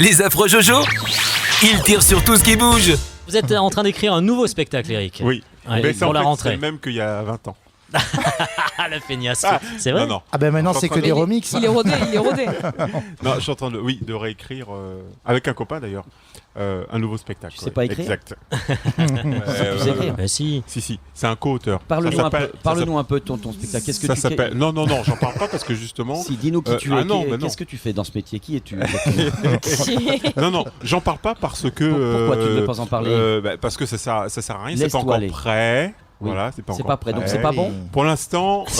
Les affreux Jojo, ils tirent sur tout ce qui bouge. Vous êtes en train d'écrire un nouveau spectacle, Eric. Oui, Ouais, mais pour la rentrée. c'est le même qu'il y a 20 ans. Ah, la feignasse. C'est vrai? Non. Ah ben maintenant Je suis c'est en que train des de- remixes. Il est rodé. Non, je suis en train de réécrire, avec un copain d'ailleurs, un nouveau spectacle. Tu sais pas écrire? Exact. Tu sais écrire. Bah si. Si, c'est un co-auteur. Parle-nous un peu de ton spectacle. Qu'est-ce que Ça tu s'appelle... Non, j'en parle pas parce que justement... Si, dis-nous qui tu es. non, mais non. Qu'est-ce que tu fais dans ce métier? Qui es-tu? Non, j'en parle pas parce que... Pourquoi tu ne veux pas en parler? Parce que ça sert à rien, c'est Laisse-toi pas encore aller. prêt. Oui. Voilà, c'est pas C'est encore pas prêt, donc prêt. c'est pas bon. Pour l'instant, Il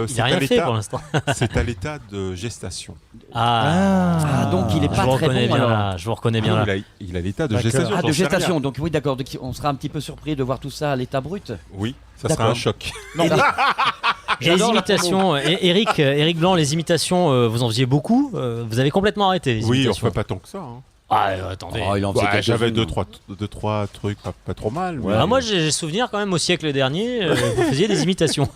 c'est a à rien fait l'état- pour l'instant. c'est à l'état de gestation. Ah, donc il est je pas vous très reconnais bon bien alors. là. Je vous reconnais bien Ah non, là. il a l'état de D'accord. gestation. Ah, j'en de sais rien. gestation. Donc oui, d'accord. Donc, on sera un petit peu surpris de voir tout ça à l'état brut. Oui, ça sera D'accord. un choc. Et les J'adore la imitations, Eric Blanc, les imitations, vous en faisiez beaucoup. Vous avez complètement arrêté les Oui, on imitations. fait pas tant que ça. Hein. Ah, attendez. Oh, il en faisait Ouais, quelques-unes. j'avais deux, trois trucs pas trop mal. Ouais. Ah, moi, j'ai souvenir quand même au siècle dernier, vous faisiez des imitations.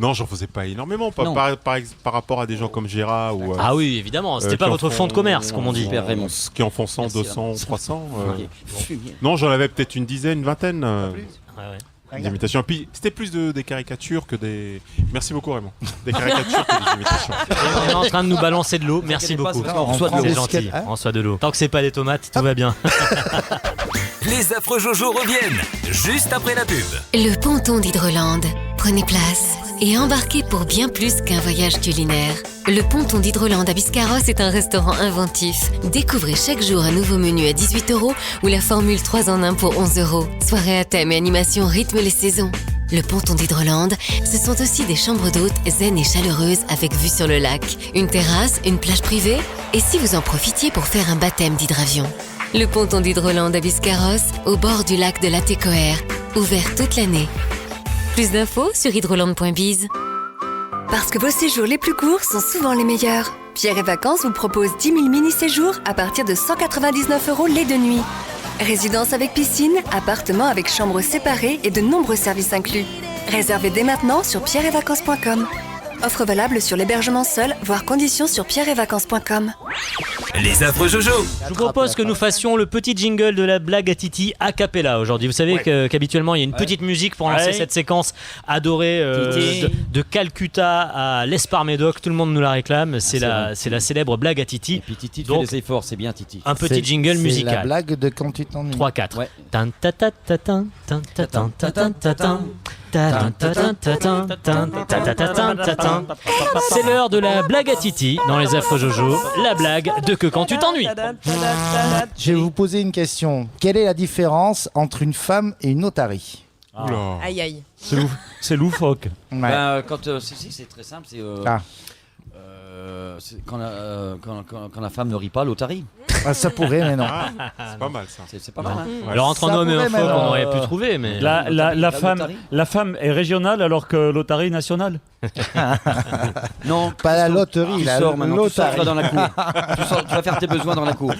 Non, j'en faisais pas énormément. Non. Par rapport à des gens comme Gérard ou. Ah oui, évidemment. C'était pas qui en votre font- fond de commerce, comme on dit. Super Raymond. Qui en font 100, Merci, 200, 300. Ok. Fumier. Non, j'en avais peut-être une dizaine, une vingtaine Ouais, ouais. d'imitations. Puis c'était plus des caricatures que des. Merci beaucoup, Raymond. Des caricatures que des imitations. On est en train de nous balancer de l'eau. Merci T'inquiète pas, beaucoup. c'est parce qu'on reçoit de l'eau. C'est Est-ce gentil. qu'elle- hein On reçoit de l'eau. Tant que c'est pas des tomates, tout va bien. Les affreux Jojo reviennent juste après la pub. Le ponton d'Hydroland. Prenez place et embarquez pour bien plus qu'un voyage culinaire. Le ponton d'Hydroland à Biscarrosse est un restaurant inventif. Découvrez chaque jour un nouveau menu à 18 € ou la formule 3 en 1 pour 11 €. Soirée à thème et animation rythment les saisons. Le ponton d'Hydroland, ce sont aussi des chambres d'hôtes zen et chaleureuses avec vue sur le lac, une terrasse, une plage privée et si vous en profitiez pour faire un baptême d'hydravion. Le ponton d'Hydroland à Biscarrosse, au bord du lac de Latécoère, ouvert toute l'année. Plus d'infos sur hydroland.biz. Parce que vos séjours les plus courts sont souvent les meilleurs. Pierre et Vacances vous propose 10 000 mini-séjours à partir de 199 € les 2 nuits. Résidence avec piscine, appartement avec chambre séparée et de nombreux services inclus. Réservez dès maintenant sur pierreetvacances.com. Offre valable sur l'hébergement seul, voire conditions sur pierreetvacances.com. Les affreux Jojo, Je vous propose que nous fassions le petit jingle de la blague à Titi a cappella aujourd'hui. Vous savez qu'habituellement il y a une petite musique pour lancer cette séquence adorée de Calcutta à l'Esparmédoc. Tout le monde nous la réclame. C'est la célèbre blague à Titi. Et puis Titi fait Donc, des efforts, c'est bien Titi. Un petit jingle C'est la musical. blague de quand tu t'ennuies. 3-4. Ouais. Tan, ta, ta, ta, tan, tan, ta, tan, ta, tan, ta, tan. Ta, ta, ta, ta, tan, tan, ta, ta, ta, tan, ta, tan. C'est l'heure de la blague à Titi dans les affreux Jojo. La blague de que quand tu t'ennuies. Je vais vous poser une question. Quelle est la différence entre une femme et une otarie? Oula. Aïe aïe. C'est loufoque. Ouais. Ben, c'est très simple. Ah. C'est quand la femme ne rit pas, l'otarie. Ah, ça pourrait, mais non. C'est pas mal ça. C'est pas mal. Hein. Alors entre un Ça homme et un pourrait, mais phoque, on non. aurait pu trouver, mais La femme est régionale alors que l'otarie nationale. Non. Pas la loterie, Tu la sors maintenant. Tu sors, l'otarie. tu vas dans la cour. Tu vas faire tes besoins dans la cour.